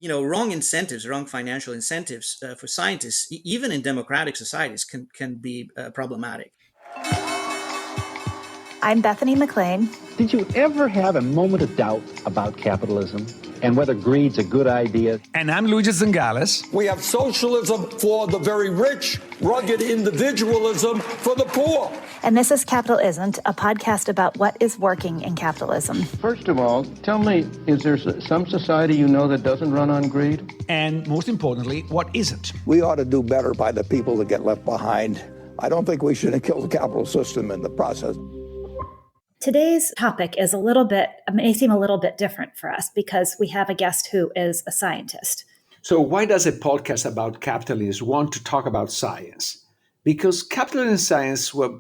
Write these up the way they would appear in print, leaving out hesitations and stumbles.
Wrong incentives, wrong financial incentives for scientists, even in democratic societies, can be problematic. I'm Bethany McLean. Did you ever have a moment of doubt about capitalism and whether greed's a good idea? And I'm Luigi Zingales. We have socialism for the very rich, rugged individualism for the poor. And this is Capital Isn't, a podcast about what is working in capitalism. First of all, tell me, is there some society you know that doesn't run on greed? And most importantly, what isn't? We ought to do better by the people that get left behind. I don't think we should kill the capital system in the process. Today's topic is may seem a little bit different for us because we have a guest who is a scientist. So why does a podcast about capitalism want to talk about science? Because capitalism and science were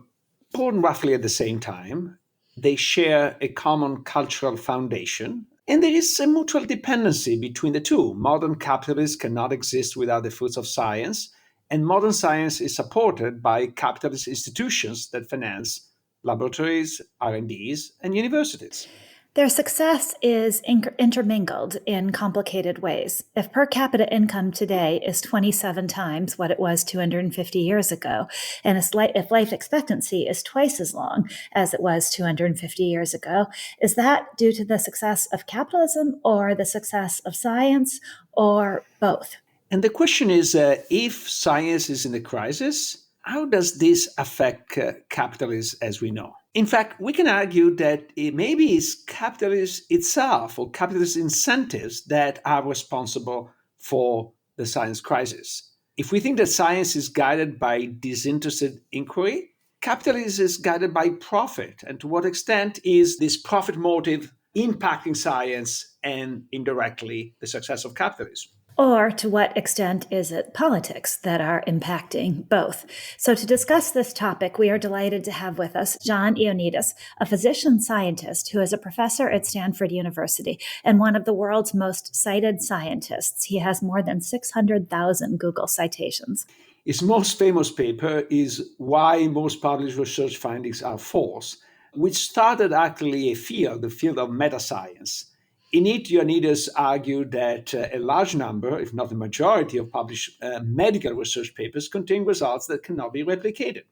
born roughly at the same time. They share a common cultural foundation, and there is a mutual dependency between the two. Modern capitalism cannot exist without the fruits of science, and modern science is supported by capitalist institutions that finance laboratories, R&Ds, and universities. Their success is intermingled in complicated ways. If per capita income today is 27 times what it was 250 years ago, and if life expectancy is twice as long as it was 250 years ago, is that due to the success of capitalism or the success of science or both? And the question is, if science is in a crisis, how does this affect capitalism as we know? In fact, we can argue that it maybe it's capitalism itself or capitalist incentives that are responsible for the science crisis. If we think that science is guided by disinterested inquiry, capitalism is guided by profit. And to what extent is this profit motive impacting science and indirectly the success of capitalism? Or to what extent is it politics that are impacting both? So to discuss this topic, we are delighted to have with us John Ioannidis, a physician scientist who is a professor at Stanford University and one of the world's most cited scientists. He has more than 600,000 Google citations. His most famous paper is Why Most Published Research Findings Are False, which started actually the field of meta-science. In it, Ioannidis argued that a large number, if not the majority, of published medical research papers contain results that cannot be replicated.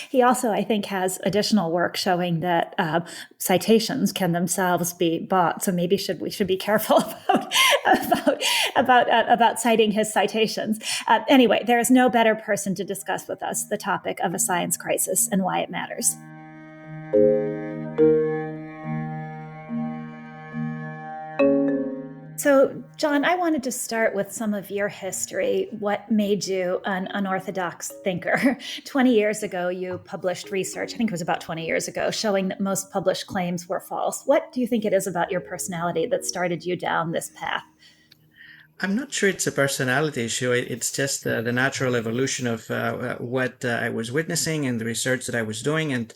He also, I think, has additional work showing that citations can themselves be bought. So maybe we should be careful about citing his citations. Anyway, there is no better person to discuss with us the topic of a science crisis and why it matters. So, John, I wanted to start with some of your history. What made you an unorthodox thinker? 20 years ago, you published research, I think it was about 20 years ago, showing that most published claims were false. What do you think it is about your personality that started you down this path? I'm not sure it's a personality issue. It's just the natural evolution of what I was witnessing and the research that I was doing. And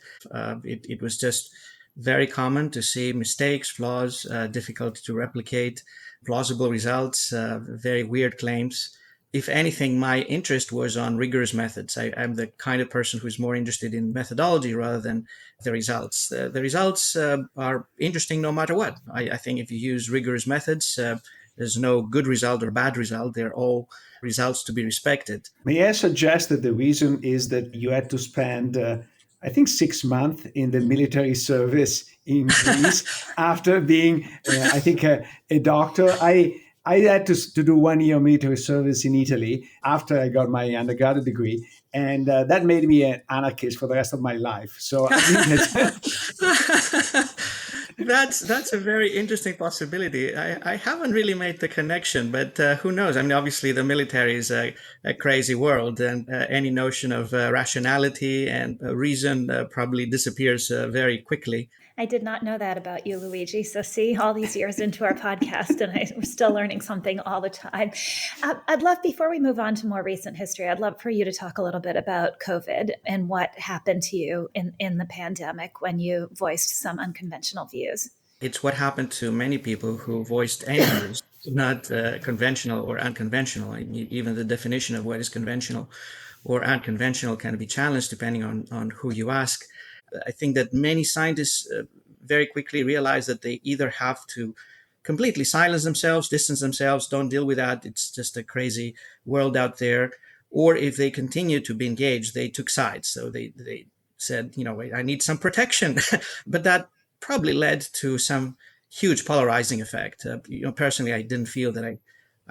it was just very common to see mistakes, flaws, difficult to replicate, plausible results, very weird claims. If anything, my interest was on rigorous methods. I'm the kind of person who's more interested in methodology rather than the results. The results are interesting no matter what. I think if you use rigorous methods, there's no good result or bad result. They're all results to be respected. May I suggest that the reason is that you had to spend, I think, 6 months in the military service in Greece after being, a doctor. I had to do 1 year military service in Italy after I got my undergraduate degree. And that made me an anarchist for the rest of my life. So I think That's a very interesting possibility. I haven't really made the connection, but who knows? I mean, obviously, the military is a crazy world, and any notion of rationality and reason probably disappears very quickly. I did not know that about you, Luigi. So see, all these years into our podcast, and I'm still learning something all the time. I'd love, before we move on to more recent history, I'd love for you to talk a little bit about COVID and what happened to you in the pandemic when you voiced some unconventional views. It's what happened to many people who voiced any views, not conventional or unconventional. I mean, even the definition of what is conventional or unconventional can be challenged depending on who you ask. I think that many scientists very quickly realize that they either have to completely silence themselves, distance themselves, don't deal with that. It's just a crazy world out there. Or if they continue to be engaged, they took sides. So they said, I need some protection. But that probably led to some huge polarizing effect. Personally, I didn't feel that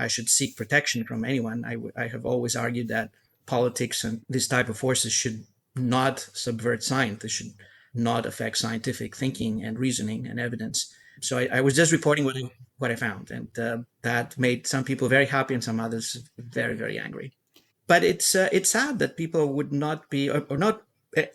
I should seek protection from anyone. I have always argued that politics and this type of forces should not subvert science. They should not affect scientific thinking and reasoning and evidence. So I was just reporting what I found, and that made some people very happy and some others very, very angry. But it's sad that people would not be, or not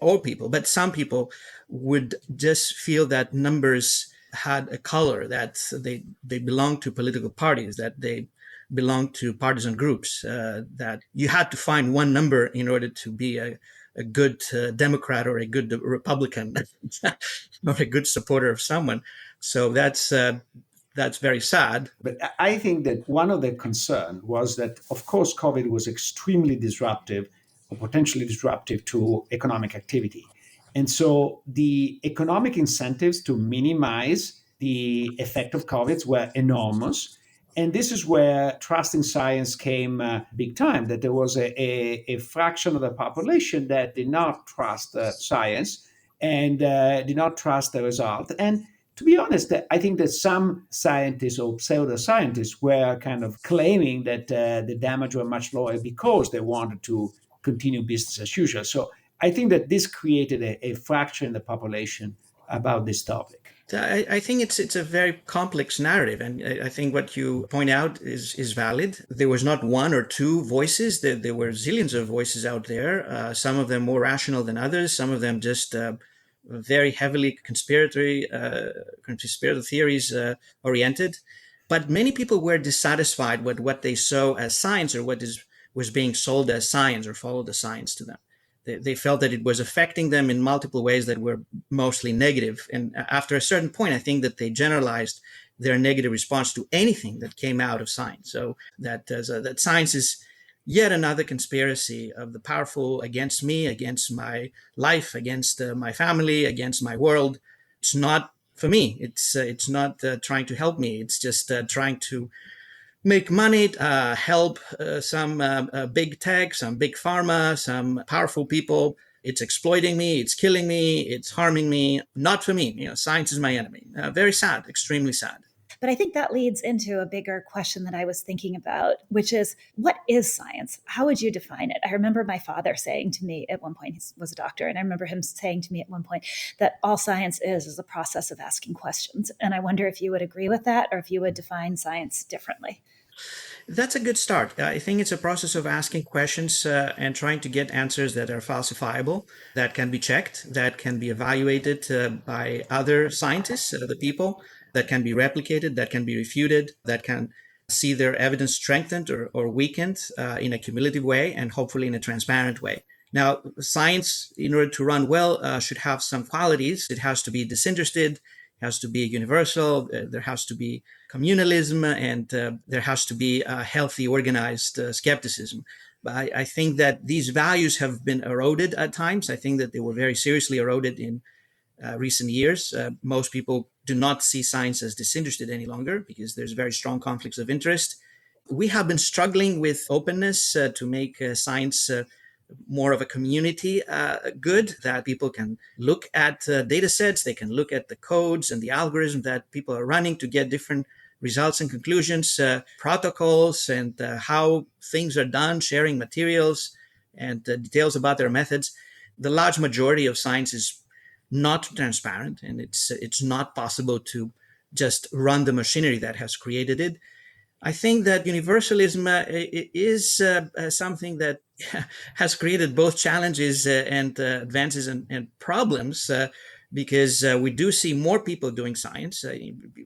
all people, but some people would just feel that numbers had a color, that they belong to political parties, that they belong to partisan groups, that you had to find one number in order to be a good Democrat or a good Republican or a good supporter of someone. So that's very sad. But I think that one of the concern was that, of course, COVID was extremely disruptive or potentially disruptive to economic activity. And so the economic incentives to minimize the effect of COVID were enormous. And this is where trust in science came big time, that there was a fraction of the population that did not trust science and did not trust the result. And to be honest, I think that some scientists or pseudoscientists were kind of claiming that the damage were much lower because they wanted to continue business as usual. So I think that this created a fracture in the population about this topic. I think it's a very complex narrative, and I think what you point out is valid. There was not one or two voices. There were zillions of voices out there. Some of them more rational than others. Some of them just very heavily conspiratorial theories oriented. But many people were dissatisfied with what they saw as science, or what was being sold as science or followed as science to them. They felt that it was affecting them in multiple ways that were mostly negative. And after a certain point, I think that they generalized their negative response to anything that came out of science. So that science is yet another conspiracy of the powerful against me, against my life, against my family, against my world. It's not for me. It's not trying to help me. It's just trying to make money, help some big tech, some big pharma, some powerful people. It's exploiting me, it's killing me, it's harming me. Not for me. Science is my enemy. Very sad, extremely sad. But I think that leads into a bigger question that I was thinking about, which is, what is science? How would you define it? I remember my father saying to me at one point, he was a doctor, and I remember him saying to me at one point that all science is a process of asking questions. And I wonder if you would agree with that, or if you would define science differently. That's a good start. I think it's a process of asking questions and trying to get answers that are falsifiable, that can be checked, that can be evaluated by other scientists, other people, that can be replicated, that can be refuted, that can see their evidence strengthened or weakened in a cumulative way, and hopefully in a transparent way. Now, science, in order to run well, should have some qualities. It has to be disinterested, has to be universal, there has to be communalism, and there has to be a healthy, organized skepticism. But I think that these values have been eroded at times. I think that they were very seriously eroded in recent years. Most people do not see science as disinterested any longer because there's very strong conflicts of interest. We have been struggling with openness to make science more of a community good, that people can look at data sets, they can look at the codes and the algorithms that people are running to get different results and conclusions, protocols, and how things are done, sharing materials and details about their methods. The large majority of science is not transparent, and it's not possible to just run the machinery that has created it. I think that universalism is something that has created both challenges and advances and problems, because we do see more people doing science.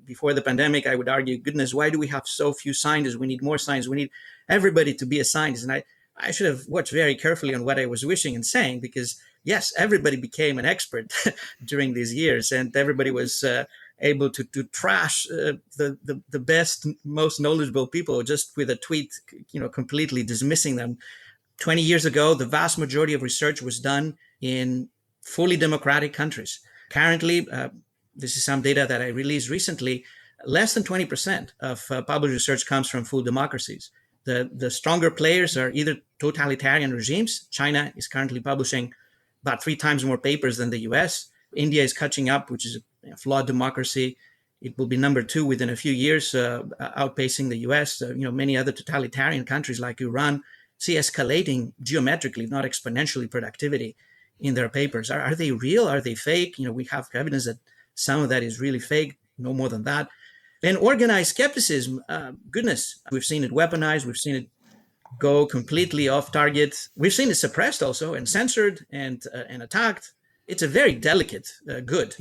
Before the pandemic, I would argue, goodness, why do we have so few scientists? We need more science. We need everybody to be a scientist. And I should have watched very carefully on what I was wishing and saying, because yes, everybody became an expert during these years, and everybody was able to trash the best, most knowledgeable people just with a tweet, completely dismissing them. 20 years ago, the vast majority of research was done in fully democratic countries. Currently, this is some data that I released recently, less than 20% of published research comes from full democracies. The stronger players are either totalitarian regimes. China is currently publishing about 3 times more papers than the US. India is catching up, which is a flawed democracy. It will be number 2 within a few years, outpacing the US. Many other totalitarian countries like Iran see escalating geometrically, not exponentially, productivity in their papers. Are they real? Are they fake? We have evidence that some of that is really fake, no more than that. And organized skepticism, goodness, we've seen it weaponized. We've seen it go completely off target. We've seen it suppressed also and censored and attacked. It's a very delicate good.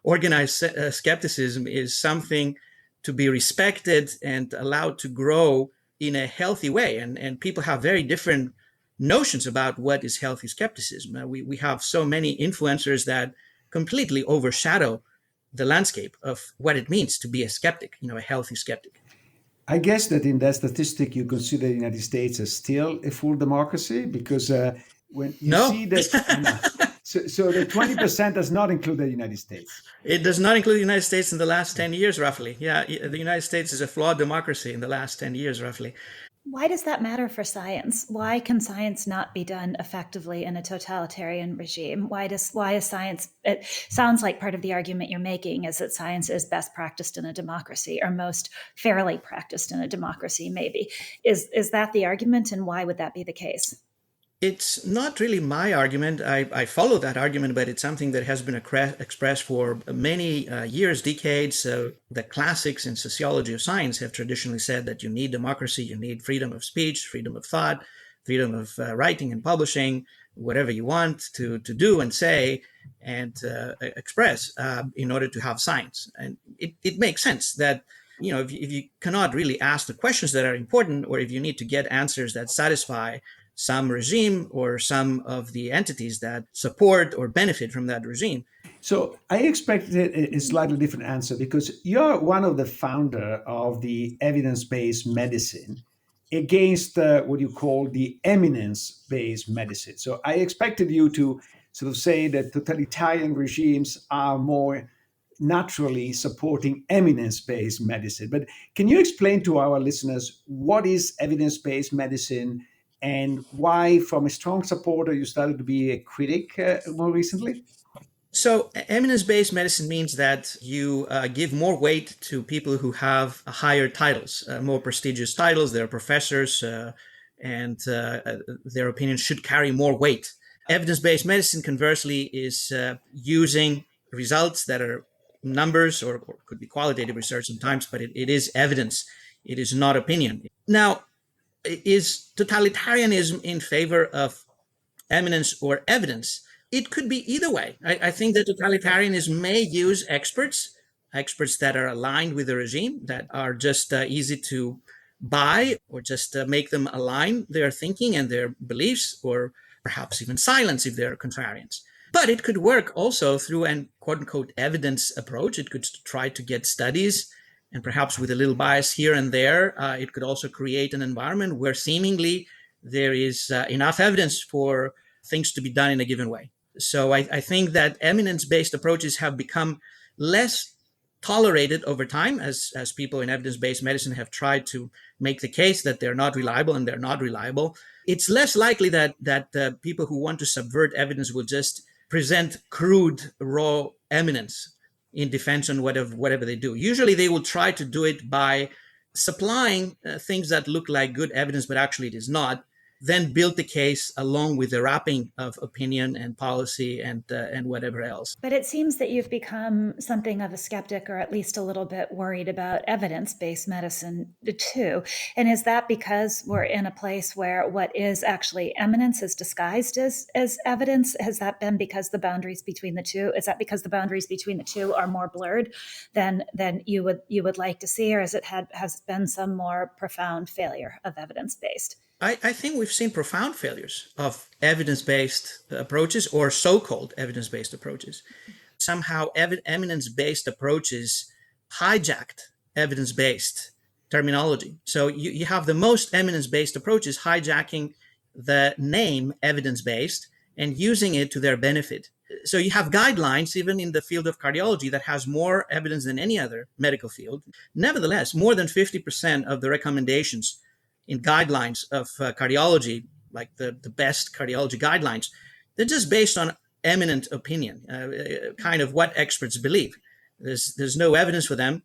Organized skepticism is something to be respected and allowed to grow in a healthy way. And people have very different notions about what is healthy skepticism. We have so many influencers that completely overshadow the landscape of what it means to be a skeptic, a healthy skeptic. I guess that in that statistic, you consider the United States as still a full democracy, because when you No. see that, so the 20% does not include the United States. It does not include the United States in the last 10 years, roughly. Yeah, the United States is a flawed democracy in the last 10 years, roughly. Why does that matter for science? Why can science not be done effectively in a totalitarian regime? Why is science, it sounds like part of the argument you're making is that science is best practiced in a democracy, or most fairly practiced in a democracy, maybe. Is that the argument, and why would that be the case? It's not really my argument. I follow that argument, but it's something that has been expressed for many years, decades. The classics in sociology of science have traditionally said that you need democracy, you need freedom of speech, freedom of thought, freedom of writing and publishing, whatever you want to do and say and express in order to have science. And it makes sense that if you cannot really ask the questions that are important, or if you need to get answers that satisfy some regime or some of the entities that support or benefit from that regime. So I expected a slightly different answer, because you're one of the founder of the evidence-based medicine against what you call the eminence-based medicine. So I expected you to sort of say that totalitarian regimes are more naturally supporting eminence-based medicine. But can you explain to our listeners what is evidence-based medicine, and why, from a strong supporter, you started to be a critic more recently? So eminence-based medicine means that you give more weight to people who have higher titles, more prestigious titles. They're professors, and their opinions should carry more weight. Evidence-based medicine, conversely, is using results that are numbers, or could be qualitative research sometimes, but it is evidence. It is not opinion. Now, is totalitarianism in favor of eminence or evidence? It could be either way. I think that totalitarianism may use experts that are aligned with the regime, that are just easy to buy, or just make them align their thinking and their beliefs, or perhaps even silence if they're contrarians. But it could work also through an quote unquote evidence approach. It could try to get studies, and perhaps with a little bias here and there, it could also create an environment where seemingly there is enough evidence for things to be done in a given way. So I think that eminence-based approaches have become less tolerated over time, as people in evidence-based medicine have tried to make the case that they're not reliable, and they're not reliable. It's less likely that people who want to subvert evidence will just present crude, raw eminence in defense on whatever they do. Usually they will try to do it by supplying things that look like good evidence, but actually it is not, then build the case along with the wrapping of opinion and policy and whatever else. But it seems that you've become something of a skeptic, or at least a little bit worried about evidence-based medicine too. And is that because we're in a place where what is actually eminence is disguised as evidence? Has that been because the boundaries between the two? Is that because the boundaries between the two are more blurred than you would like to see, or has been some more profound failure of evidence-based? I think we've seen profound failures of evidence-based approaches, or so-called evidence-based approaches. Somehow eminence-based approaches hijacked evidence-based terminology. So you have the most eminence-based approaches hijacking the name evidence-based and using it to their benefit. So you have guidelines, even in the field of cardiology, that has more evidence than any other medical field. Nevertheless, more than 50% of the recommendations in guidelines of cardiology, like the best cardiology guidelines, they're just based on eminent opinion, kind of what experts believe. There's no evidence for them.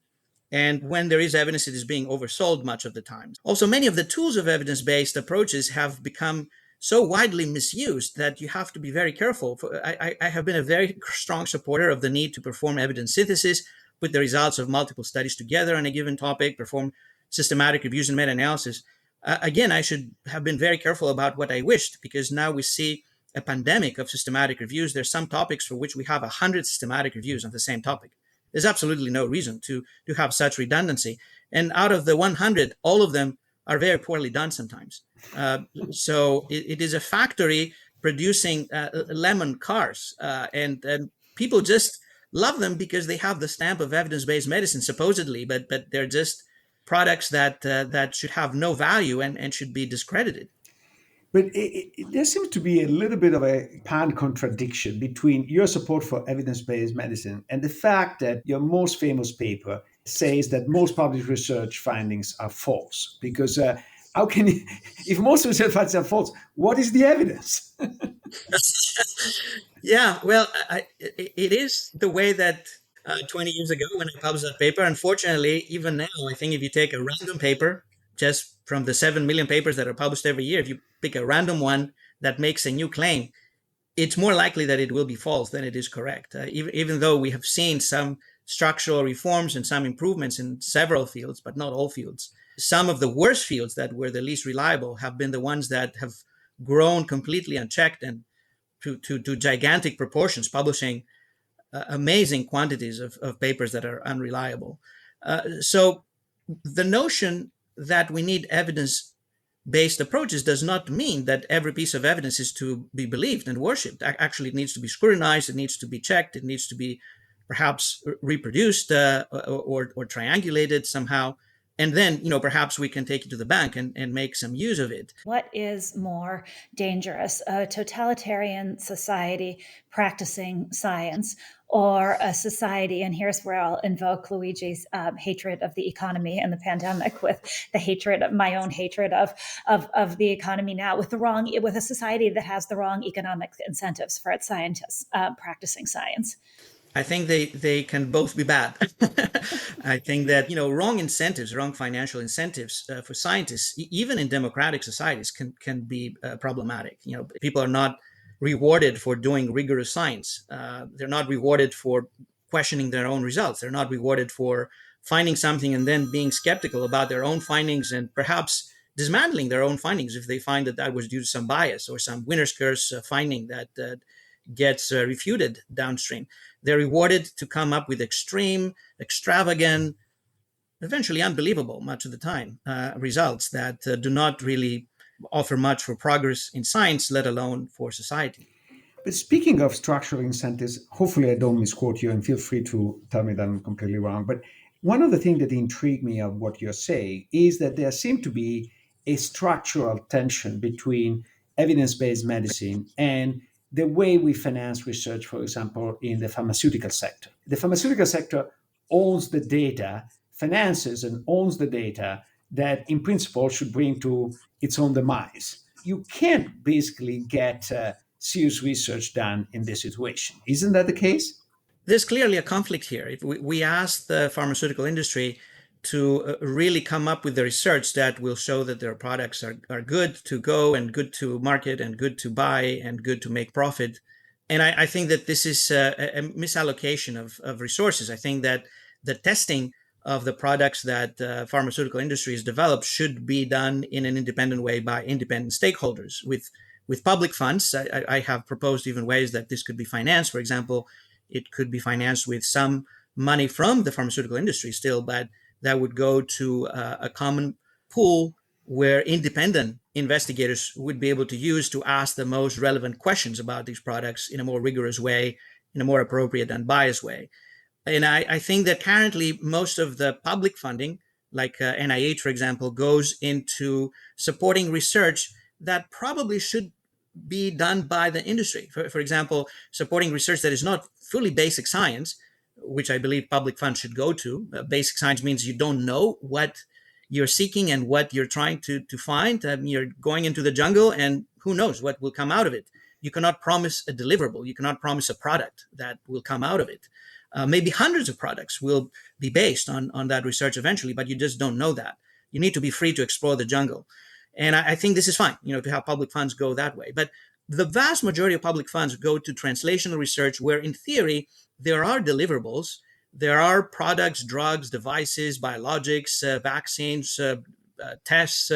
And when there is evidence, it is being oversold much of the time. Also, many of the tools of evidence-based approaches have become so widely misused that you have to be very careful. I have been a very strong supporter of the need to perform evidence synthesis, put the results of multiple studies together on a given topic, perform systematic reviews and meta-analysis. Again, I should have been very careful about what I wished, because now we see a pandemic of systematic reviews. There's some topics for which we have 100 systematic reviews on the same topic. There's absolutely no reason to have such redundancy. And out of the 100, all of them are very poorly done sometimes. So it is a factory producing lemon cars, and people just love them because they have the stamp of evidence-based medicine, supposedly, but they're just products that should have no value and should be discredited. But there seems to be a little bit of a apparent contradiction between your support for evidence-based medicine and the fact that your most famous paper says that most published research findings are false. Because how can you, if most research findings are false, what is the evidence? Yeah, well, it is the way that 20 years ago when I published that paper. Unfortunately, even now, I think if you take a random paper, just from the 7 million papers that are published every year, if you pick a random one that makes a new claim, it's more likely that it will be false than it is correct. Even though we have seen some structural reforms and some improvements in several fields, but not all fields. Some of the worst fields that were the least reliable have been the ones that have grown completely unchecked and to gigantic proportions, publishing amazing quantities of papers that are unreliable. So the notion that we need evidence-based approaches does not mean that every piece of evidence is to be believed and worshipped. Actually, it needs to be scrutinized, it needs to be checked, it needs to be perhaps reproduced or triangulated somehow. And then, perhaps we can take it to the bank and make some use of it. What is more dangerous, a totalitarian society practicing science, or a society, and here's where I'll invoke Luigi's hatred of the economy and the pandemic with my own hatred of the economy now, with a society that has the wrong economic incentives for its scientists practicing science? I think they can both be bad. I think that, wrong incentives, wrong financial incentives for scientists, even in democratic societies, can be problematic. People are not rewarded for doing rigorous science. They're not rewarded for questioning their own results. They're not rewarded for finding something and then being skeptical about their own findings and perhaps dismantling their own findings if they find that was due to some bias or some winner's curse finding that gets refuted downstream. They're rewarded to come up with extreme, extravagant, eventually unbelievable, much of the time, results that do not really offer much for progress in science, let alone for society. But speaking of structural incentives, hopefully I don't misquote you, and feel free to tell me that I'm completely wrong. But one of the things that intrigued me of what you're saying is that there seemed to be a structural tension between evidence-based medicine and the way we finance research, for example, in the pharmaceutical sector. The pharmaceutical sector owns the data, finances and owns the data that in principle should bring to its own demise. You can't basically get serious research done in this situation. Isn't that the case? There's clearly a conflict here. If we ask the pharmaceutical industry to really come up with the research that will show that their products are good to go and good to market and good to buy and good to make profit. And I think that this is a misallocation of resources. I think that the testing of the products that pharmaceutical industries develop should be done in an independent way by independent stakeholders with public funds. I have proposed even ways that this could be financed. For example, it could be financed with some money from the pharmaceutical industry still, but that would go to a common pool where independent investigators would be able to use to ask the most relevant questions about these products in a more rigorous way, in a more appropriate and biased way. And I think that currently most of the public funding, like NIH, for example, goes into supporting research that probably should be done by the industry. For example, supporting research that is not fully basic science, which I believe public funds should go to. Basic science means you don't know what you're seeking and what you're trying to find. You're going into the jungle and who knows what will come out of it. You cannot promise a deliverable. You cannot promise a product that will come out of it. Maybe hundreds of products will be based on that research eventually, but you just don't know that. You need to be free to explore the jungle. And I think this is fine, to have public funds go that way. But the vast majority of public funds go to translational research where, in theory, there are deliverables. There are products, drugs, devices, biologics, vaccines, tests,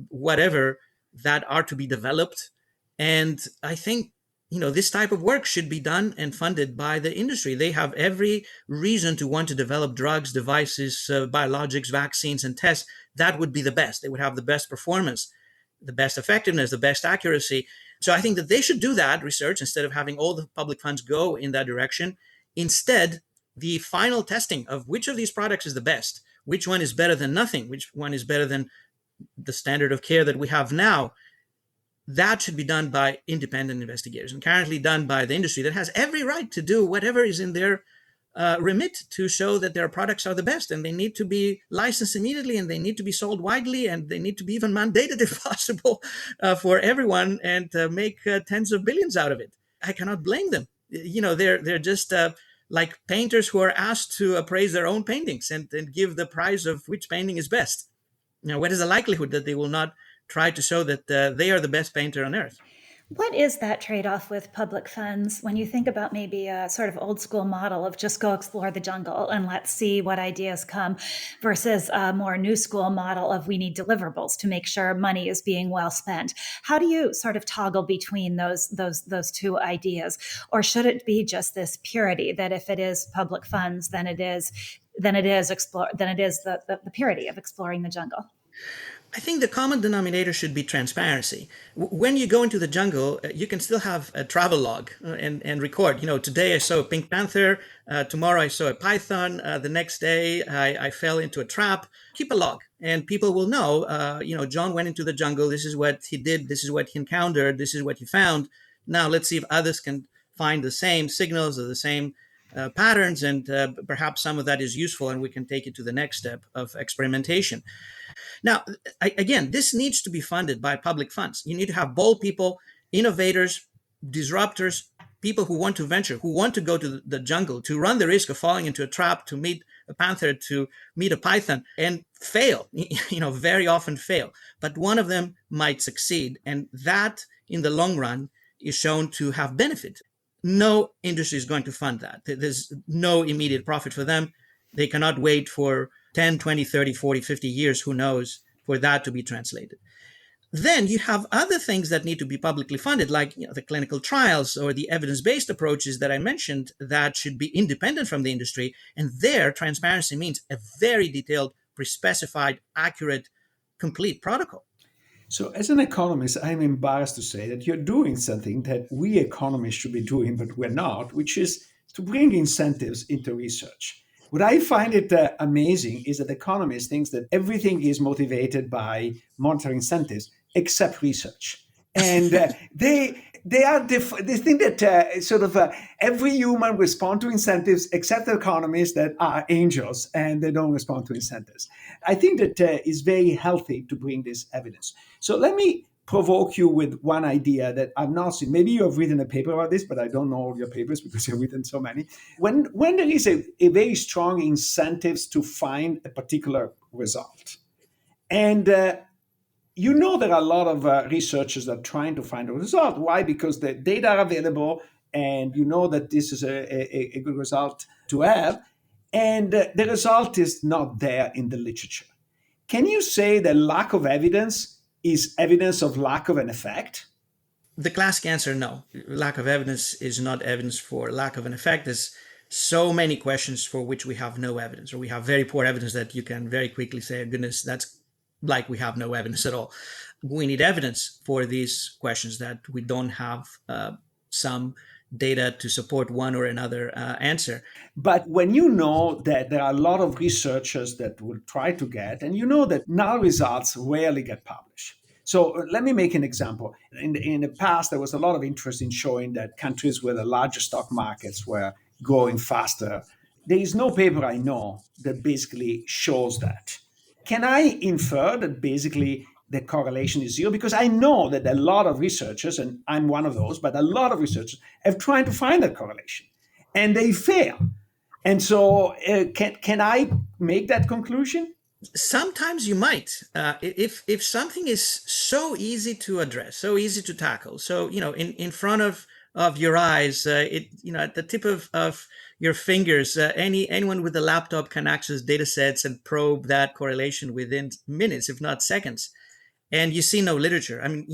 whatever, that are to be developed. And I think, this type of work should be done and funded by the industry. They have every reason to want to develop drugs, devices, biologics, vaccines, and tests. That would be the best. They would have the best performance, the best effectiveness, the best accuracy. So I think that they should do that research instead of having all the public funds go in that direction. Instead, the final testing of which of these products is the best, which one is better than nothing, which one is better than the standard of care that we have now, that should be done by independent investigators and currently done by the industry that has every right to do whatever is in their remit to show that their products are the best, and they need to be licensed immediately, and they need to be sold widely, and they need to be even mandated if possible for everyone, and make tens of billions out of it. I cannot blame them. They're just like painters who are asked to appraise their own paintings and give the prize of which painting is best. What is the likelihood that they will not try to show that they are the best painter on earth? What is that trade-off with public funds when you think about maybe a sort of old school model of just go explore the jungle and let's see what ideas come versus a more new school model of we need deliverables to make sure money is being well spent? How do you sort of toggle between those two ideas? Or should it be just this purity that if it is public funds, then it is the purity of exploring the jungle? I think the common denominator should be transparency. When you go into the jungle, you can still have a travel log and record. Today I saw a pink panther. Tomorrow I saw a python. The next day I fell into a trap. Keep a log, and people will know. John went into the jungle. This is what he did. This is what he encountered. This is what he found. Now let's see if others can find the same signals or the same patterns, and perhaps some of that is useful, and we can take it to the next step of experimentation. Now, again, this needs to be funded by public funds. You need to have bold people, innovators, disruptors, people who want to venture, who want to go to the jungle, to run the risk of falling into a trap, to meet a panther, to meet a python, and fail, very often fail. But one of them might succeed, and that, in the long run, is shown to have benefit. No industry is going to fund that. There's no immediate profit for them. They cannot wait for 10, 20, 30, 40, 50 years, who knows, for that to be translated. Then you have other things that need to be publicly funded, like the clinical trials or the evidence-based approaches that I mentioned that should be independent from the industry. And there, transparency means a very detailed, pre-specified, accurate, complete protocol. So as an economist, I'm embarrassed to say that you're doing something that we economists should be doing, but we're not, which is to bring incentives into research. What I find it amazing is that economists think that everything is motivated by monetary incentives except research. And they think that every human responds to incentives except the economists that are angels and they don't respond to incentives. I think that it's very healthy to bring this evidence. So let me provoke you with one idea that I've not seen. Maybe you have written a paper about this, but I don't know all your papers because you've written so many. When there is a very strong incentives to find a particular result, and there are a lot of researchers that are trying to find a result. Why? Because the data are available, and that this is a good result to have, and the result is not there in the literature. Can you say that lack of evidence is evidence of lack of an effect? The classic answer, no. Lack of evidence is not evidence for lack of an effect. There's so many questions for which we have no evidence, or we have very poor evidence that you can very quickly say, oh, goodness, that's like we have no evidence at all. We need evidence for these questions that we don't have some data to support one or another answer. But when you know that there are a lot of researchers that will try to get, and that null results rarely get published. So let me make an example. In the past, there was a lot of interest in showing that countries with the larger stock markets were growing faster. There is no paper I know that basically shows that. Can I infer that basically the correlation is zero? Because I know that a lot of researchers, and I'm one of those, but a lot of researchers have tried to find that correlation and they fail. And so can I make that conclusion? Sometimes you might, if something is so easy to address, so easy to tackle, so in front of your eyes, at the tip of your fingers, anyone with a laptop can access data sets and probe that correlation within minutes, if not seconds, and you see no literature. I mean,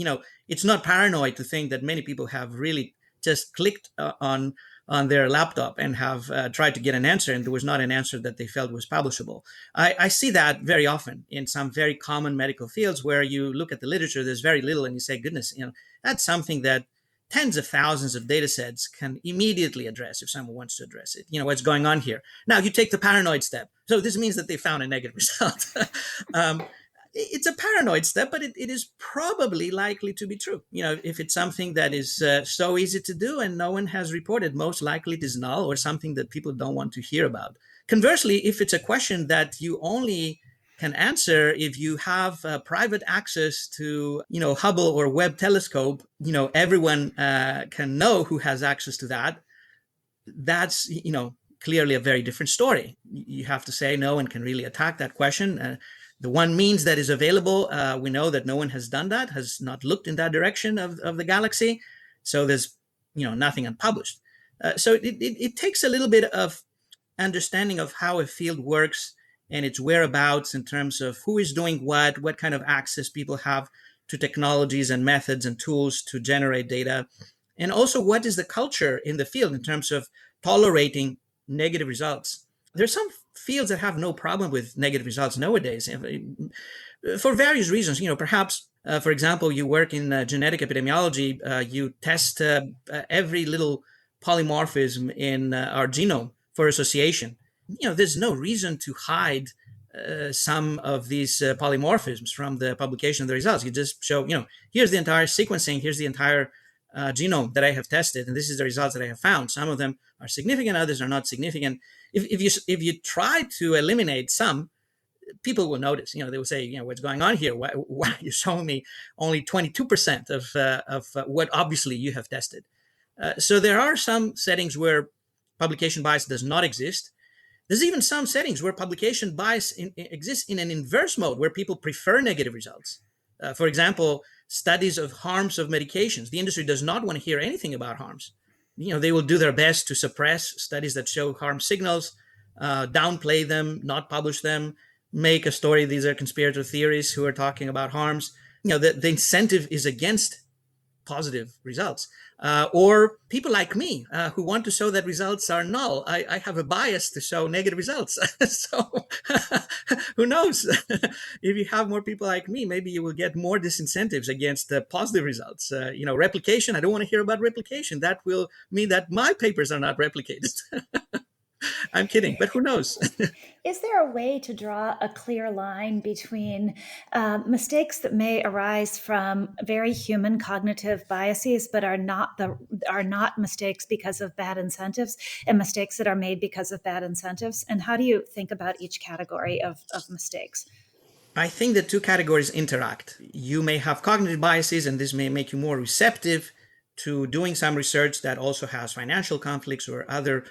it's not paranoid to think that many people have really just clicked on their laptop and have tried to get an answer, and there was not an answer that they felt was publishable. I see that very often in some very common medical fields where you look at the literature, there's very little, and you say, goodness, that's something that tens of thousands of data sets can immediately address if someone wants to address it. What's going on here. Now, you take the paranoid step. So this means that they found a negative result. It's a paranoid step, but it is probably likely to be true. If it's something that is so easy to do and no one has reported, most likely it is null or something that people don't want to hear about. Conversely, if it's a question that you only can answer if you have private access to, Hubble or Webb telescope, everyone can know who has access to that. That's, clearly a very different story. You have to say no one can really attack that question. The one means that is available, we know that no one has done that, has not looked in that direction of the galaxy. So there's, nothing unpublished. So it takes a little bit of understanding of how a field works and its whereabouts in terms of who is doing what kind of access people have to technologies and methods and tools to generate data. And also what is the culture in the field in terms of tolerating negative results. There's some fields that have no problem with negative results nowadays for various reasons. Perhaps, for example, you work in genetic epidemiology, you test every little polymorphism in our genome for association. There's no reason to hide some of these polymorphisms from the publication of the results. You just show, here's the entire sequencing, here's the entire genome that I have tested, and this is the results that I have found. Some of them are significant, others are not significant. If you try to eliminate some, people will notice. They will say, what's going on here? Why are you showing me only 22% of what obviously you have tested? So there are some settings where publication bias does not exist. There's even some settings where publication bias exists in an inverse mode, where people prefer negative results. For example, studies of harms of medications. The industry does not want to hear anything about harms. They will do their best to suppress studies that show harm signals, downplay them, not publish them, make a story these are conspirator theories who are talking about harms. The incentive is against positive results. Or people like me who want to show that results are null. I have a bias to show negative results. So who knows? If you have more people like me, maybe you will get more disincentives against positive results. Replication, I don't want to hear about replication. That will mean that my papers are not replicated. I'm kidding, but who knows? Is there a way to draw a clear line between mistakes that may arise from very human cognitive biases, but are not mistakes because of bad incentives, and mistakes that are made because of bad incentives? And how do you think about each category of mistakes? I think the two categories interact. You may have cognitive biases, and this may make you more receptive to doing some research that also has financial conflicts or other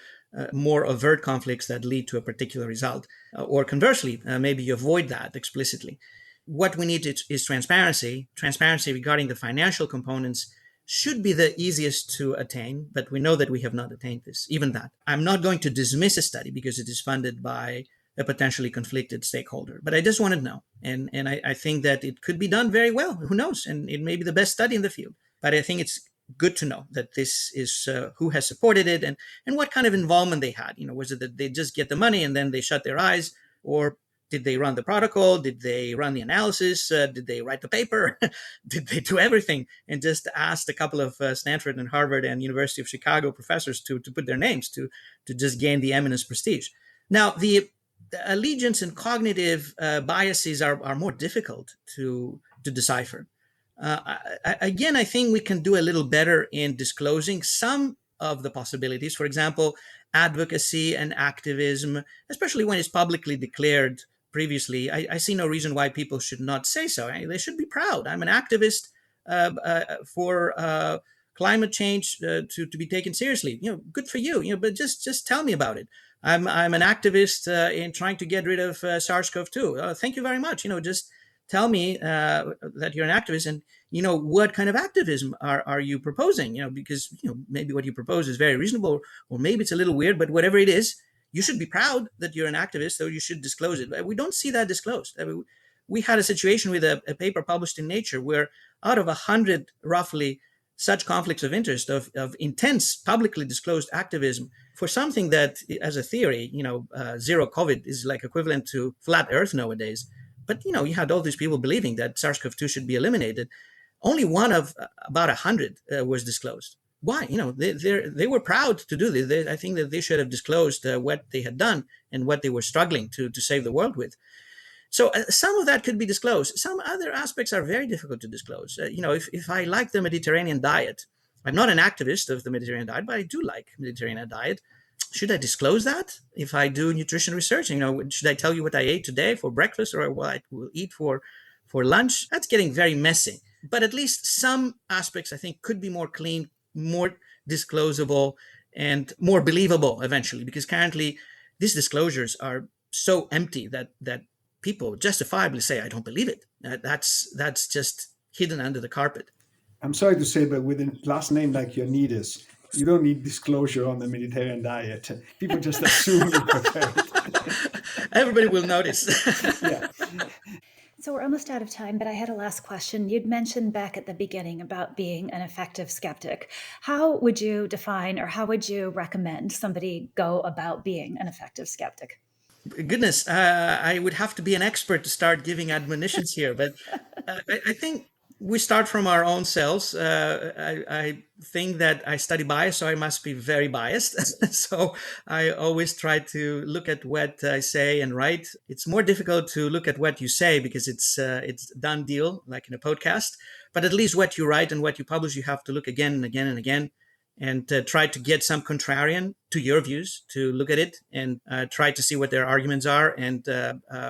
more overt conflicts that lead to a particular result. Or conversely, maybe you avoid that explicitly. What we need is transparency. Transparency regarding the financial components should be the easiest to attain, but we know that we have not attained this, even that. I'm not going to dismiss a study because it is funded by a potentially conflicted stakeholder, but I just want to know. And I think that it could be done very well. Who knows? And it may be the best study in the field. But I think it's good to know that this is who has supported it and what kind of involvement they had. Was it that they just get the money and then they shut their eyes, or did they run the protocol? Did they run the analysis? Did they write the paper? Did they do everything and just asked a couple of Stanford and Harvard and University of Chicago professors to put their names to just gain the eminence prestige? Now, the allegiance and cognitive biases are more difficult to decipher. Again, I think we can do a little better in disclosing some of the possibilities. For example, advocacy and activism, especially when it's publicly declared previously. I see no reason why people should not say so. They should be proud. I'm an activist for climate change to be taken seriously. Good for you. But just tell me about it. I'm an activist in trying to get rid of SARS-CoV-2. Thank you very much. Just tell me that you're an activist, and what kind of activism are you proposing? Because maybe what you propose is very reasonable, or maybe it's a little weird, but whatever it is, you should be proud that you're an activist, so you should disclose it. We don't see that disclosed. We had a situation with a paper published in Nature where out of 100 roughly such conflicts of interest of intense publicly disclosed activism for something that, as a theory, zero COVID is like equivalent to flat Earth nowadays. But you had all these people believing that SARS-CoV-2 should be eliminated. Only one of about 100 was disclosed. Why? They were proud to do this. I think that they should have disclosed what they had done and what they were struggling to save the world with. So some of that could be disclosed. Some other aspects are very difficult to disclose. If I like the Mediterranean diet, I'm not an activist of the Mediterranean diet, but I do like Mediterranean diet. Should I disclose that? If I do nutrition research, should I tell you what I ate today for breakfast or what I will eat for lunch? That's getting very messy. But at least some aspects, I think, could be more clean, more disclosable, and more believable eventually, because currently these disclosures are so empty that people justifiably say, I don't believe it. That's just hidden under the carpet. I'm sorry to say, but with a last name like Ioannidis, you don't need disclosure on the Mediterranean diet. People just assume you're prepared. Everybody will notice. Yeah. So we're almost out of time, but I had a last question. You'd mentioned back at the beginning about being an effective skeptic. How would you define, or how would you recommend somebody go about being an effective skeptic? Goodness, I would have to be an expert to start giving admonitions here, but I think we start from our own selves. I think that I study bias, so I must be very biased. So I always try to look at what I say and write. It's more difficult to look at what you say because it's done deal, like in a podcast. But at least what you write and what you publish, you have to look again and again and again, and try to get some contrarian to your views, to look at it and try to see what their arguments are and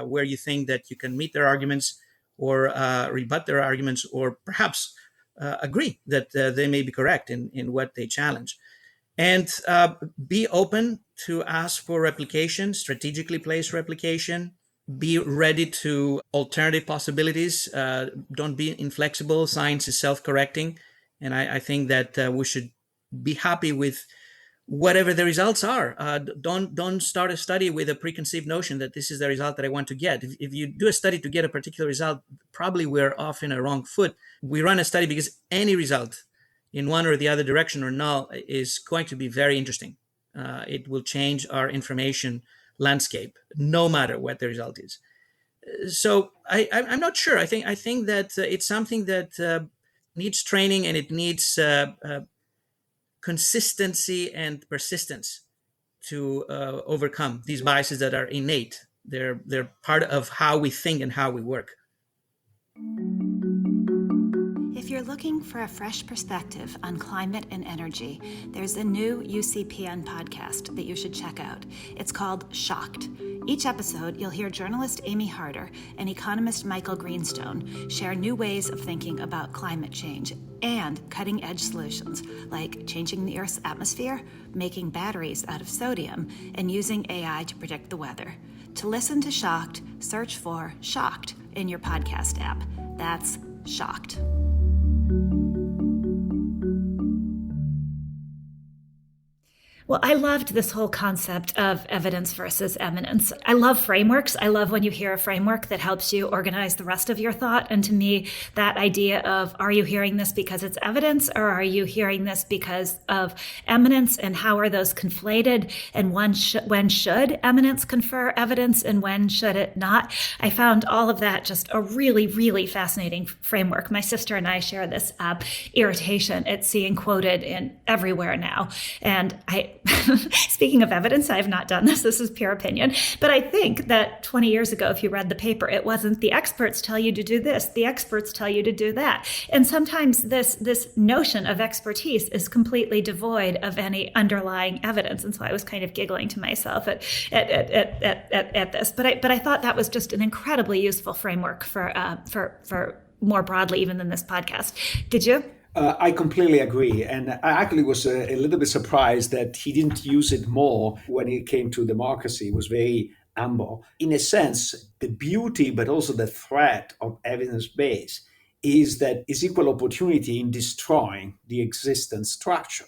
where you think that you can meet their arguments or rebut their arguments, or perhaps agree that they may be correct in what they challenge. And be open to ask for replication, strategically placed replication. Be ready to alternative possibilities. Don't be inflexible. Science is self-correcting. And I think that we should be happy with whatever the results are. Don't start a study with a preconceived notion that this is the result that I want to get. If you do a study to get a particular result, probably we're off in a wrong foot. We run a study because any result in one or the other direction or null is going to be very interesting. It will change our information landscape, no matter what the result is. So I'm not sure. I think that it's something that needs training, and it needs consistency and persistence to overcome these biases that are innate. They're part of how we think and how we work. If you're looking for a fresh perspective on climate and energy, there's a new UCPN podcast that you should check out. It's called Shocked. Each episode, you'll hear journalist Amy Harder and economist Michael Greenstone share new ways of thinking about climate change and cutting-edge solutions like changing the Earth's atmosphere, making batteries out of sodium, and using AI to predict the weather. To listen to Shocked, search for Shocked in your podcast app. That's Shocked. Well, I loved this whole concept of evidence versus eminence. I love frameworks. I love when you hear a framework that helps you organize the rest of your thought. And to me, that idea of, are you hearing this because it's evidence, or are you hearing this because of eminence, and how are those conflated? And when should eminence confer evidence and when should it not? I found all of that just a really, really fascinating framework. My sister and I share this irritation at seeing quoted in everywhere now. And speaking of evidence, I have not done this. This is pure opinion. But I think that 20 years ago, if you read the paper, it wasn't the experts tell you to do this, the experts tell you to do that. And sometimes this notion of expertise is completely devoid of any underlying evidence. And so I was kind of giggling to myself at this. But I thought that was just an incredibly useful framework for more broadly, even than this podcast. Did you? I completely agree. And I actually was a little bit surprised that he didn't use it more when it came to democracy. It was very humble. In a sense, the beauty, but also the threat of evidence-based is that it's equal opportunity in destroying the existing structure.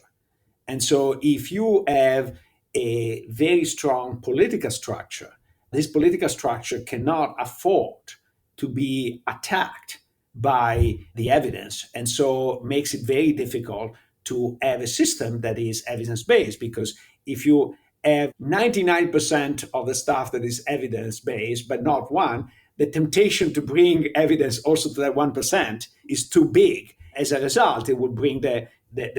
And so if you have a very strong political structure, this political structure cannot afford to be attacked by the evidence, and so makes it very difficult to have a system that is evidence-based, because if you have 99% of the stuff that is evidence-based but not one, the temptation to bring evidence also to that 1% is too big. As a result, it would bring the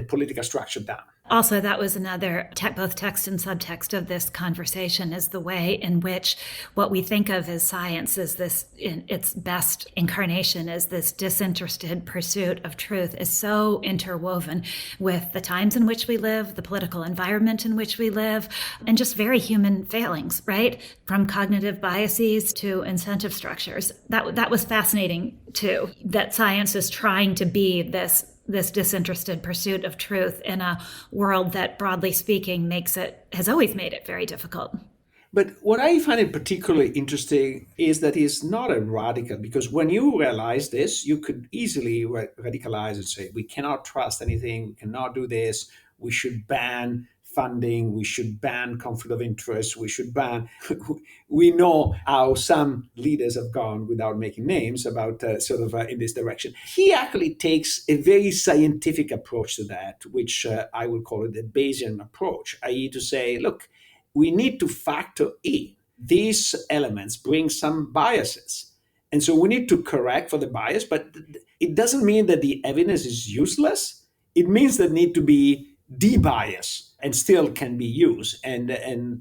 political structure down. Also, that was another both text and subtext of this conversation, is the way in which what we think of as science is this, in its best incarnation, is this disinterested pursuit of truth, is so interwoven with the times in which we live, the political environment in which we live, and just very human failings, right? From cognitive biases to incentive structures. That was fascinating too, that science is trying to be this disinterested pursuit of truth in a world that, broadly speaking, has always made it very difficult. But what I find it particularly interesting is that he's not a radical, because when you realize this, you could easily radicalize and say, we cannot trust anything, we cannot do this, we should ban funding, we should ban conflict of interest, we should ban. We know how some leaders have gone, without making names, about in this direction. He actually takes a very scientific approach to that, which I would call it the Bayesian approach, i.e. to say, look, we need to factor in these elements, bring some biases. And so we need to correct for the bias, but it doesn't mean that the evidence is useless. It means that need to be de-biased and still can be used. And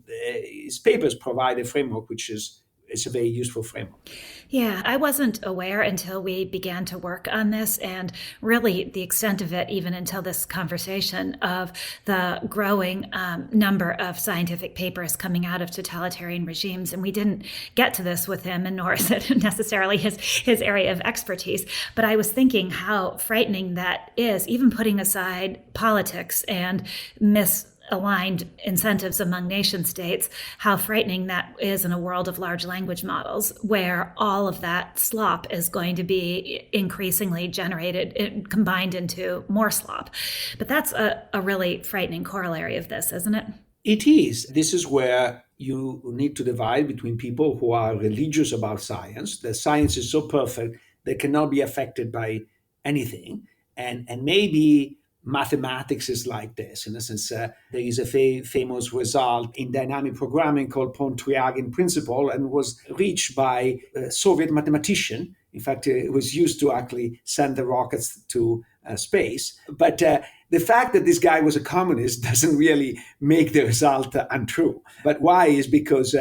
his papers provide a framework which is a very useful framework. Yeah, I wasn't aware until we began to work on this, and really the extent of it, even until this conversation, of the growing number of scientific papers coming out of totalitarian regimes. And we didn't get to this with him, and nor is it necessarily his area of expertise. But I was thinking how frightening that is, even putting aside politics and misaligned incentives among nation states, how frightening that is in a world of large language models, where all of that slop is going to be increasingly generated, combined into more slop. But that's a really frightening corollary of this, isn't it? It is. This is where you need to divide between people who are religious about science. The science is so perfect that cannot be affected by anything. And maybe mathematics is like this. In a sense, there is a famous result in dynamic programming called Pontryagin principle, and was reached by a Soviet mathematician. In fact, it was used to actually send the rockets to space. But the fact that this guy was a communist doesn't really make the result untrue. But why is because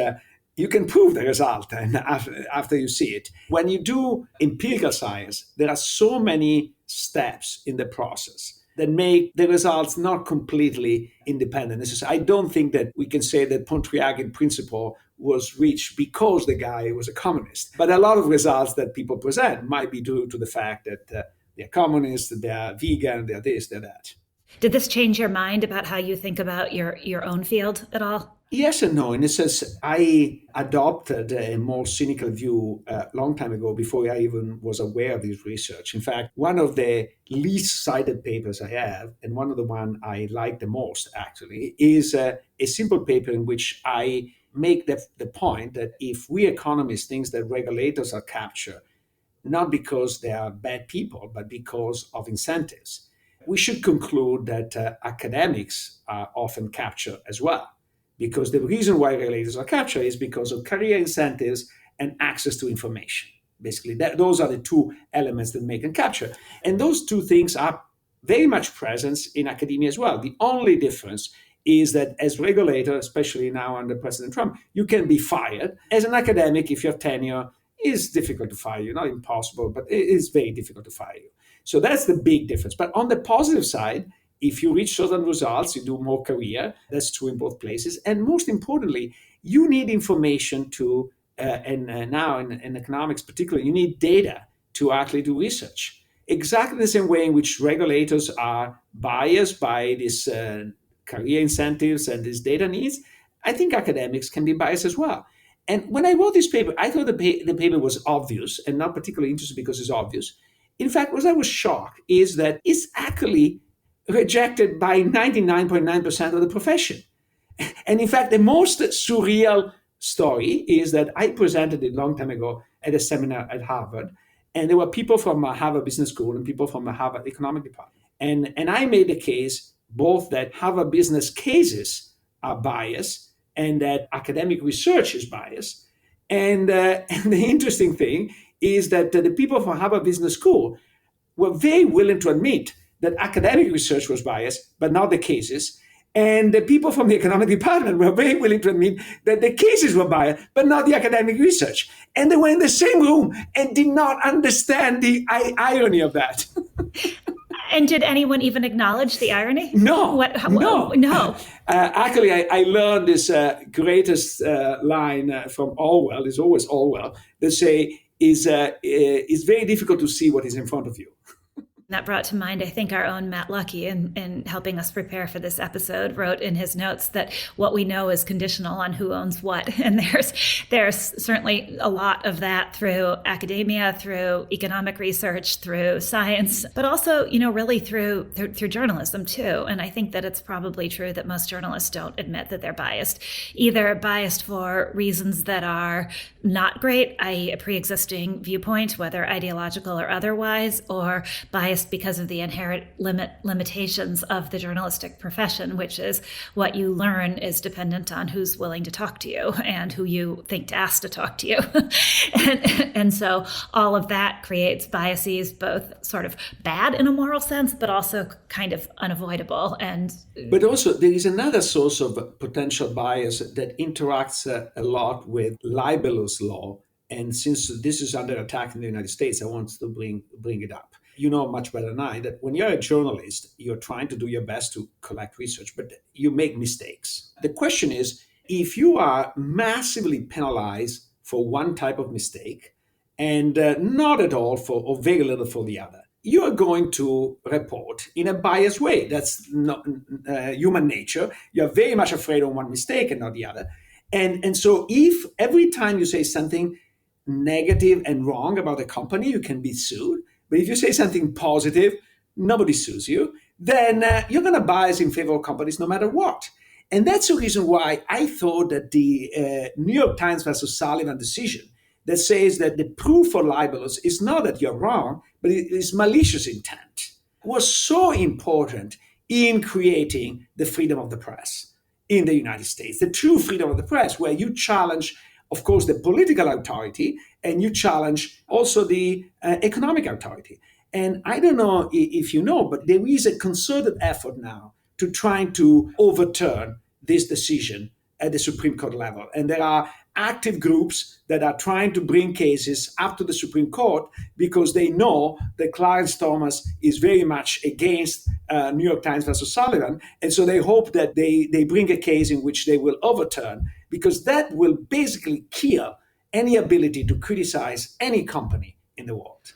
you can prove the result and after you see it. When you do empirical science, there are so many steps in the process that make the results not completely independent. I don't think that we can say that Pontryagin principle was reached because the guy was a communist. But a lot of results that people present might be due to the fact that they're communists, they're vegan, they're this, they're that. Did this change your mind about how you think about your own field at all? Yes and no. In a sense, I adopted a more cynical view a long time ago, before I even was aware of this research. In fact, one of the least cited papers I have, and one of the one I like the most actually, is a simple paper in which I make the point that if we economists think that regulators are captured, not because they are bad people, but because of incentives, we should conclude that academics are often captured as well. Because the reason why regulators are captured is because of career incentives and access to information. Basically, those are the two elements that make them capture. And those two things are very much present in academia as well. The only difference is that as regulator, especially now under President Trump, you can be fired. As an academic, if you have tenure, it's difficult to fire you. Not impossible, but it is very difficult to fire you. So that's the big difference. But on the positive side, if you reach certain results, you do more career. That's true in both places. And most importantly, you need information to, now in economics particularly, you need data to actually do research. Exactly the same way in which regulators are biased by these career incentives and these data needs, I think academics can be biased as well. And when I wrote this paper, I thought the paper was obvious and not particularly interesting because it's obvious. In fact, what I was shocked is that it's actually rejected by 99.9% of the profession. And in fact, the most surreal story is that I presented it a long time ago at a seminar at Harvard, and there were people from Harvard Business School and people from the Harvard Economic Department. And I made the case both that Harvard business cases are biased and that academic research is biased. And the interesting thing is that the people from Harvard Business School were very willing to admit that academic research was biased, but not the cases. And the people from the economic department were very willing to admit that the cases were biased, but not the academic research. And they were in the same room and did not understand the irony of that. And did anyone even acknowledge the irony? No. No. Actually, I learned this greatest line from Orwell, is always Orwell, that say, it's very difficult to see what is in front of you. That brought to mind, I think, our own Matt Lucky, in helping us prepare for this episode, wrote in his notes that what we know is conditional on who owns what. And there's certainly a lot of that through academia, through economic research, through science, but also, really through journalism too. And I think that it's probably true that most journalists don't admit that they're biased, either biased for reasons that are not great, i.e. a pre-existing viewpoint, whether ideological or otherwise, or biased because of the inherent limitations of the journalistic profession, which is what you learn is dependent on who's willing to talk to you and who you think to ask to talk to you. and so all of that creates biases, both sort of bad in a moral sense, but also kind of unavoidable. But also there is another source of potential bias that interacts a lot with libelous law. And since this is under attack in the United States, I want to bring it up. You know much better than I that when you're a journalist, you're trying to do your best to collect research, but you make mistakes. The question is, if you are massively penalized for one type of mistake and not at all or very little for the other, you are going to report in a biased way. That's not human nature. You're very much afraid of one mistake and not the other. And so if every time you say something negative and wrong about a company, you can be sued. But if you say something positive, nobody sues you, then you're going to bias in favor of companies no matter what. And that's the reason why I thought that the New York Times versus Sullivan decision that says that the proof for libelous is not that you're wrong, but it is malicious intent, was so important in creating the freedom of the press in the United States, the true freedom of the press, where you challenge, of course, the political authority, and you challenge also the economic authority. And I don't know if you know, but there is a concerted effort now to try to overturn this decision at the Supreme Court level. And there are active groups that are trying to bring cases up to the Supreme Court because they know that Clarence Thomas is very much against New York Times versus Sullivan. And so they hope that they bring a case in which they will overturn, because that will basically kill any ability to criticize any company in the world.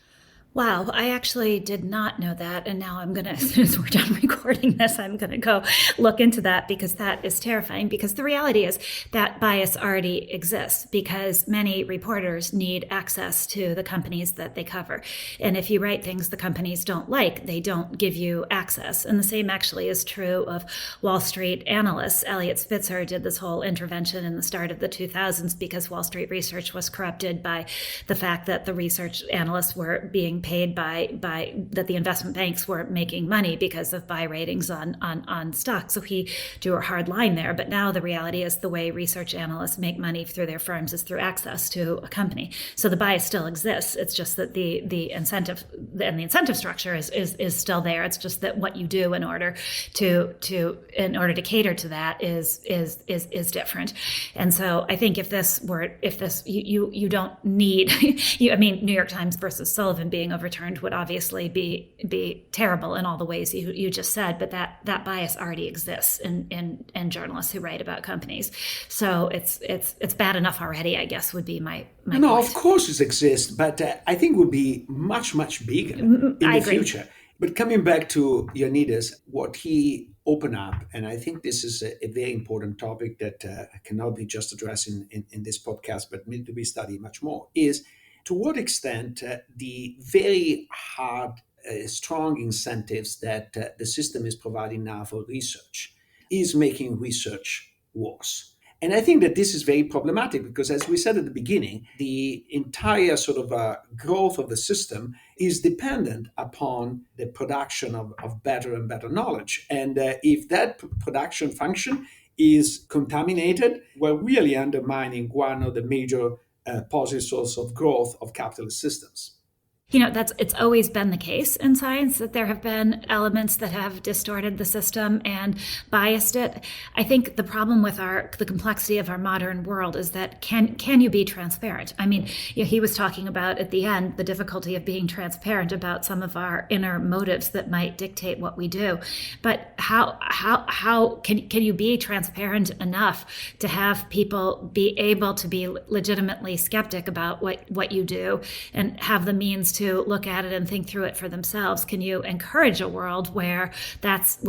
Wow, I actually did not know that. And now I'm going to, as soon as we're done recording this, I'm going to go look into that, because that is terrifying. Because the reality is that bias already exists, because many reporters need access to the companies that they cover. And if you write things the companies don't like, they don't give you access. And the same actually is true of Wall Street analysts. Eliot Spitzer did this whole intervention in the start of the 2000s because Wall Street research was corrupted by the fact that the research analysts were being paid by that the investment banks were making money because of buy ratings on stock. So he drew a hard line there. But now the reality is the way research analysts make money through their firms is through access to a company. So the bias still exists. It's just that the incentive and the incentive structure is still there. It's just that what you do in order to cater to that is different. And so I think if you don't need, New York Times versus Sullivan being overturned would obviously be terrible in all the ways you just said, but that bias already exists in journalists who write about companies. So it's bad enough already, I guess, would be my No, point. of course it exists, but I think it would be much, much bigger in the future. But coming back to Ioannidis, what he opened up, and I think this is a very important topic that cannot be just addressed in this podcast, but need to be studied much more, is to what extent the very hard, strong incentives that the system is providing now for research is making research worse. And I think that this is very problematic because, as we said at the beginning, the entire sort of growth of the system is dependent upon the production of better and better knowledge. And if that production function is contaminated, we're really undermining one of the major positive sources of growth of capitalist systems. It's always been the case in science that there have been elements that have distorted the system and biased it. I think the problem with the complexity of our modern world is that can you be transparent? I mean, he was talking about at the end the difficulty of being transparent about some of our inner motives that might dictate what we do. But how can you be transparent enough to have people be able to be legitimately skeptic about what you do and have the means to look at it and think through it for themselves? Can you encourage a world where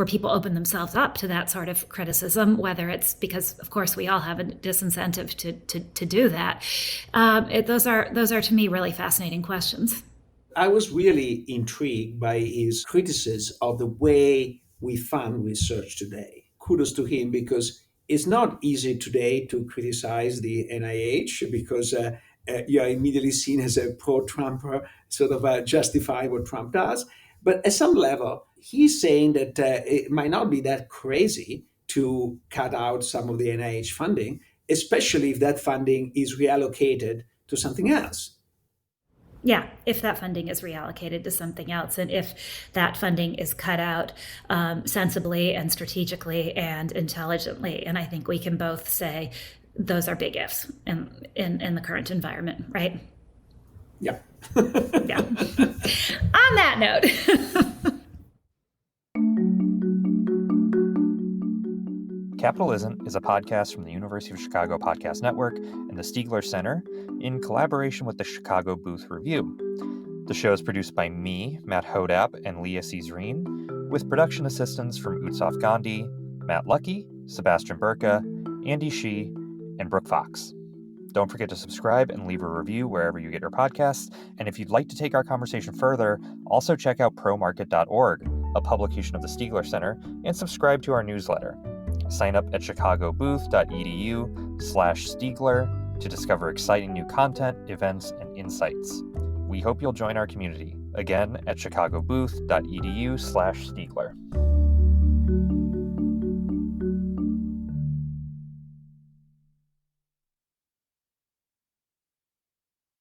people open themselves up to that sort of criticism, whether it's because, of course, we all have a disincentive to do that? Those are to me really fascinating questions. I was really intrigued by his criticism of the way we fund research today. Kudos to him, because it's not easy today to criticize the NIH because you are immediately seen as a pro-Trumper, sort of justify what Trump does. But at some level, he's saying that it might not be that crazy to cut out some of the NIH funding, especially if that funding is reallocated to something else. Yeah, if that funding is reallocated to something else, and if that funding is cut out sensibly and strategically and intelligently. And I think we can both say those are big ifs in the current environment, right? Yeah. Yeah. On that note. Capitalism is a podcast from the University of Chicago Podcast Network and the Stiegler Center in collaboration with the Chicago Booth Review. The show is produced by me, Matt Hodap, and Leah Cesarine, with production assistance from Utsof Gandhi, Matt Lucky, Sebastian Burka, Andy Shee, and Brooke Fox. Don't forget to subscribe and leave a review wherever you get your podcasts. And if you'd like to take our conversation further, also check out promarket.org, a publication of the Stiegler Center, and subscribe to our newsletter. Sign up at chicagobooth.edu/Stiegler to discover exciting new content, events, and insights. We hope you'll join our community, again at chicagobooth.edu/Stiegler.